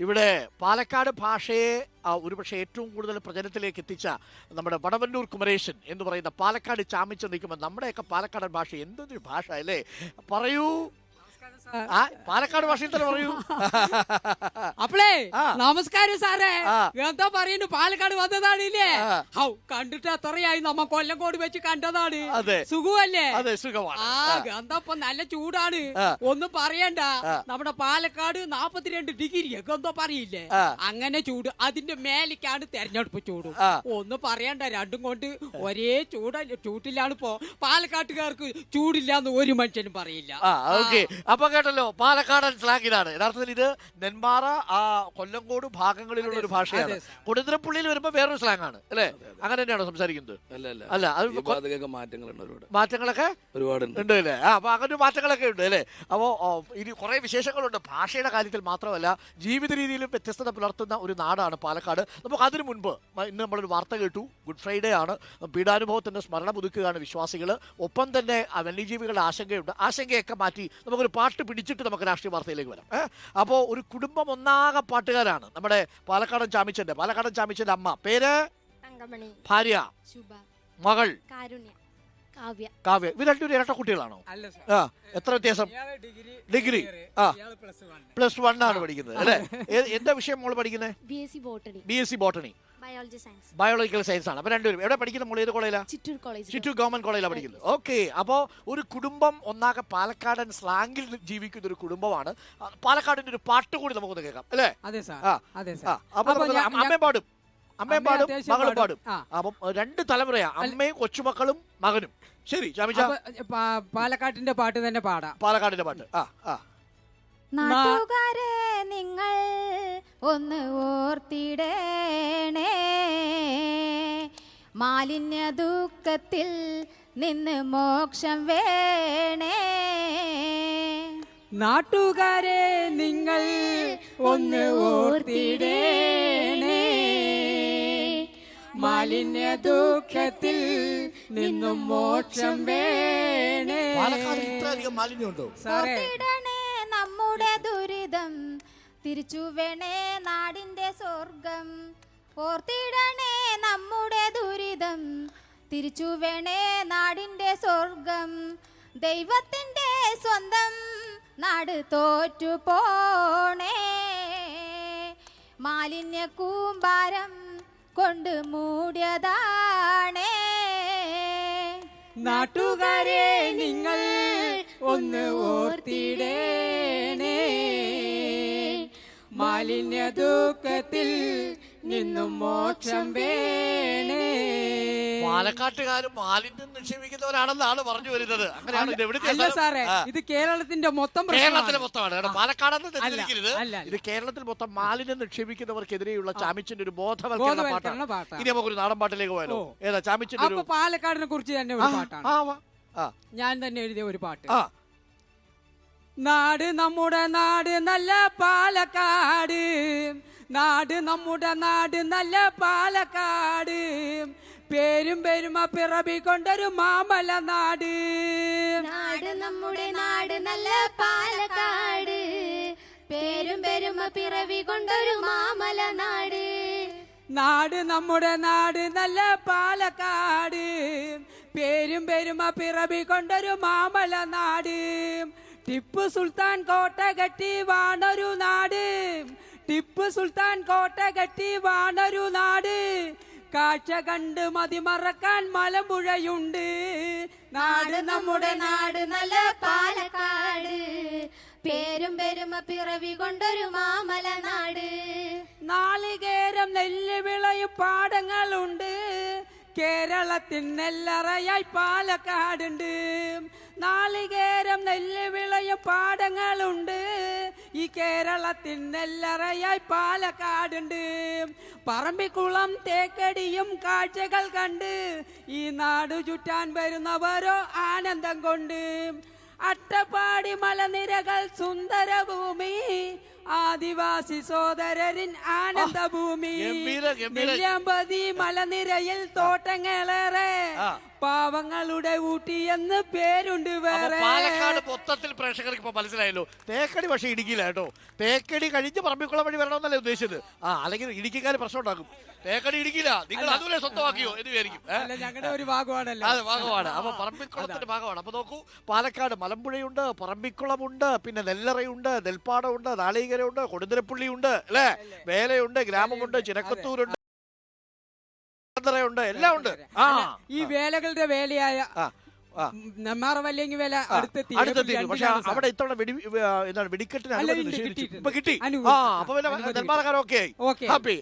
ഇവിടെ പാലക്കാട് ഭാഷയെ ഒരുപക്ഷെ ഏറ്റവും കൂടുതൽ പ്രചരണത്തിലേക്ക് എത്തിച്ച നമ്മുടെ വടവന്നൂർ കുമരേശൻ എന്ന് പറയുന്ന പാലക്കാട് ചാമിച്ച് നിൽക്കുമ്പോൾ നമ്മുടെയൊക്കെ പാലക്കാടൻ ഭാഷ എന്തൊരു ഭാഷ അല്ലേ? പറയൂ. പാലക്കാട് ഭാഷയിൽ തന്നെ പറയൂ. അപ്പളേ നമസ്കാരം സാറേ. എന്താ പറയുന്നു? പാലക്കാട് വന്നതാണില്ലേ? കണ്ടിട്ട് എത്രയായി? നമ്മ കൊല്ലങ്കോട് വെച്ച് കണ്ടതാണ്. സുഖമല്ലേ? എന്താ നല്ല ചൂടാണ്, ഒന്നും പറയണ്ട. നമ്മുടെ പാലക്കാട് 42 ഡിഗ്രി എന്തോ പറയില്ലേ, അങ്ങനെ ചൂട്. അതിന്റെ മേലേക്കാണ് തെരഞ്ഞെടുപ്പ് ചൂട്. ഒന്നും പറയണ്ട, രണ്ടും കൊണ്ട് ഒരേ ചൂട്ടിലാണ് ഇപ്പോ. പാലക്കാട്ടുകാർക്ക് ചൂടില്ലാന്ന് ഒരു മനുഷ്യനും പറയില്ല. അപ്പൊ കേട്ടല്ലോ, പാലക്കാടൻ സ്ലാങ്ങിലാണ്. യഥാർത്ഥത്തിൽ ഇത് നെന്മാറ കൊല്ലങ്കോട് ഭാഗങ്ങളിലുള്ള ഒരു ഭാഷയാണ്. കൊടുതിരപ്പള്ളിയിൽ വരുമ്പോ വേറൊരു സ്ലാങ് ആണ് അല്ലേ? അങ്ങനെ തന്നെയാണോ സംസാരിക്കുന്നത്? അല്ല, മാറ്റങ്ങളൊക്കെ ഉണ്ട് അല്ലേ? അപ്പൊ അങ്ങനെ മാറ്റങ്ങളൊക്കെ ഉണ്ട് അല്ലേ? അപ്പോ ഇനി കുറെ വിശേഷങ്ങളുണ്ട്. ഭാഷയുടെ കാര്യത്തിൽ മാത്രമല്ല, ജീവിത രീതിയിലും വ്യത്യസ്തത പുലർത്തുന്ന ഒരു നാടാണ് പാലക്കാട്. നമുക്ക് അതിനു മുൻപ് ഇന്ന് നമ്മളൊരു വാർത്ത കേട്ടു. ഗുഡ് ഫ്രൈഡേ ആണ്. പീഡാനുഭവത്തിന്റെ സ്മരണ പുതുക്കുകയാണ് വിശ്വാസികൾ. ഒപ്പം തന്നെ വന്യജീവികളുടെ ആശങ്കയുണ്ട്. ആശങ്കയൊക്കെ മാറ്റി നമുക്കൊരു പാട്ട് പിടിച്ചിട്ട് നമുക്ക് രാഷ്ട്രീയ വാർത്തയിലേക്ക് വരാം. അപ്പോൾ ഒരു കുടുംബം ഒന്നാകെ പാട്ടുകാരാണ് നമ്മുടെ പാലക്കാടൻ ചാമിച്ചന്റെ അമ്മ. പേര് ഭാര്യ, മകൾ കാവ്യ. ഇവർ രണ്ടുപേരും ഇരട്ട കുട്ടികളാണോ? എത്ര വ്യത്യാസം? ഡിഗ്രി +1 ആണ് പഠിക്കുന്നത് അല്ലേ? എന്താ വിഷയം മോള് പഠിക്കുന്നത്? BSc ബോട്ടണി, ബയോളജിക്കൽ സയൻസ് ആണ്. അപ്പൊ രണ്ടുപേരും എവിടെ പഠിക്കുന്ന മോള്? ഏത് കോളേജിലാണ്? ചിറ്റൂർ ഗവൺമെന്റ് കോളേജിലാണ് പഠിക്കുന്നത്. ഓക്കെ. അപ്പോ ഒരു കുടുംബം ഒന്നാകെ പാലക്കാടൻ സ്ലാങ്ങിൽ ജീവിക്കുന്ന ഒരു കുടുംബമാണ്. പാലക്കാടിന്റെ ഒരു പാട്ട് കൂടി നമുക്കൊന്ന് കേൾക്കാം അല്ലേ? അമ്മയും പാടും, മകളും പാടും. അപ്പം 2 തലമുറയാ, അമ്മയും കൊച്ചുമക്കളും മകനും. ശരി ചാമിച്ച, പാലക്കാടിന്റെ പാട്ട് തന്നെ പാടാം. പാലക്കാടിന്റെ പാട്ട്. നാട്ടുകാരെ നിങ്ങൾ ഒന്ന് ഓർത്തിടേണേ, മാലിന്യ ദുഃഖത്തിൽ നിന്ന് മോക്ഷം വേണേ. നാട്ടുകാരെ നിങ്ങൾ ഒന്ന് ഓർത്തിടേണേ, മാലിന്യ ദുഃഖത്തിൽ നിന്നും മോക്ഷം വേണേ. ഇത്രയധികം മാലിന്യമുണ്ടോ? ഓർത്തിടണേ നമ്മുടെ ദുരിതം, തിരിച്ചു വേണേ നാടിന്റെ സ്വർഗം. ഓർത്തിടണേ നമ്മുടെ ദുരിതം, തിരിച്ചു വേണേ നാടിന്റെ സ്വർഗം. ദൈവത്തിന്റെ സ്വന്തം നാട് തോറ്റു പോണേ, മാലിന്യ കൂമ്പാരം കൊണ്ട് മൂടിയതാണേ. നാട്ടുകാരെ നിങ്ങൾ ഒന്ന് ഓർത്തിടേണേ, മാലിന്യ ദുഃഖത്തിൽ നിന്നും മോക്ഷം വേണേ. പാലക്കാട്ടുകാരും മാലിന്യം നിക്ഷേപിക്കുന്നവരാണെന്നാണ് പറഞ്ഞു വരുന്നത്. അങ്ങനെയാണ് സാറേ, ഇത് കേരളത്തിന്റെ കേരളത്തിലെ മൊത്തമാണ്. പാലക്കാടെന്ന് തെറ്റിദ്ധരിക്കരുത്. ഇത് കേരളത്തിൽ മൊത്തം മാലിന്യം നിക്ഷേപിക്കുന്നവർക്കെതിരെയുള്ള ചാമിച്ചിന്റെ ഒരു ബോധവൽക്കരണ പാട്ടാണ്. ഇനി നമുക്കൊരു നാടൻ പാട്ടിലേക്ക് പോയാലോ? ഏതാ ചാമിച്ചിന്റെ? പാലക്കാടിനെ കുറിച്ച് തന്നെ ഒരു പാട്ടാണ്, ഞാൻ തന്നെ എഴുതിയ ഒരു പാട്ട്. നാട് നമ്മുടെ നാട് നല്ല പാലക്കാട്, നാട് നമ്മുടെ നാട് നല്ല പാലക്കാട്, പേരും പെരുമ പിറവിക്കൊണ്ടൊരു മാമല നാട്. നാട് നമ്മുടെ നാട് നല്ല പാലക്കാട്, പേരും പെരുമ പിറവി കൊണ്ടൊരു മാമല നാട്. നാട് നമ്മുടെ നാട് നല്ല പാലക്കാട്, പേരും പെരുമ പിറവി കൊണ്ടൊരു മാമല നാട്. ടിപ്പു സുൽത്താൻ കോട്ട കെട്ടി വാണൊരു നാട്, ടിപ്പു സുൽത്താൻ കോട്ട കെട്ടി വാണൊരു നാട്. കാഴ്ച കണ്ട് മതിമറക്കാൻ മലമ്പുഴയുണ്ട്. നാട് നമ്മുടെ നാട് നല്ല പാലക്കാട്, പേരും പെരുമ പിറവി കൊണ്ടൊരു മാമല നാട്. നാളികേരം നെല്ല് വിളയും പാടങ്ങളുണ്ട്, കേരളത്തിൽ നെല്ലറയായി പാലക്കാടുണ്ട്. നാളികേരം നെല്ല് വിളയും പാടങ്ങളുണ്ട്, ഈ കേരളത്തിൽ നെല്ലറയായി പാലക്കാടുണ്ട്. പറമ്പിക്കുളം തേക്കടിയും കാഴ്ചകൾ കണ്ട് ഈ നാട് ചുറ്റാൻ വരുന്നവരോ ആനന്ദം കൊണ്ട്. അട്ടപ്പാടി മലനിരകൾ സുന്ദരഭൂമി, ആദിവാസി സോദരരിൻ ആനന്ദഭൂമി നെല്ലിയാമ്പതി മലനിരയിൽ തോട്ടങ്ങളേറെ പാവങ്ങളുടെ ഊട്ടി എന്ന് പേരുണ്ട് വേറെ. പാലക്കാട് മൊത്തത്തിൽ പ്രേക്ഷകർക്ക് ഇപ്പൊ മനസ്സിലായല്ലോ. തേക്കടി പക്ഷേ ഇടുക്കിയില്ല കേട്ടോ. തേക്കടി കഴിഞ്ഞ് പറമ്പിക്കുളം വഴി വരണമെന്നല്ലേ ഉദ്ദേശിച്ചത്. അല്ലെങ്കിൽ ഇടുക്കിക്കാർ പ്രശ്നം ഉണ്ടാക്കും. തേക്കടി ഇടുക്കിയില്ല, നിങ്ങൾ അതുപോലെ സ്വന്തമാക്കിയോ എന്ന് വിചാരിക്കും. ഞങ്ങളുടെ ഒരു ഭാഗമാണല്ലോ. അതെ, ഭാഗമാണ്. അപ്പൊ പറമ്പിക്കുളത്തിന്റെ ഭാഗമാണ്. അപ്പൊ നോക്കൂ, പാലക്കാട് മലമ്പുഴയുണ്ട്, പറമ്പിക്കുളമുണ്ട്, പിന്നെ നെല്ലറയുണ്ട്, നെൽപ്പാടമുണ്ട്, നാളികരമുണ്ട്, കൊടുന്തരപ്പള്ളിയുണ്ട്, അല്ലേ, വേലയുണ്ട്, ഗ്രാമമുണ്ട്, ചിനക്കത്തൂരുണ്ട്, ഉണ്ട്, എല്ലാം ഉണ്ട്. ഈ വേലകളുടെ വേലയായ നെന്മാറവല്ലെങ്കിൽ വേല അടുത്തെത്തി. പക്ഷെ അവിടെ ഇത്തവണ വെടിക്കെട്ടിന് അനുമതി നിഷേധിച്ചു. ഇപ്പൊ കിട്ടി. അപ്പൊ പിന്നെ നെന്മാറക്കാരൊക്കെ ഹാപ്പി.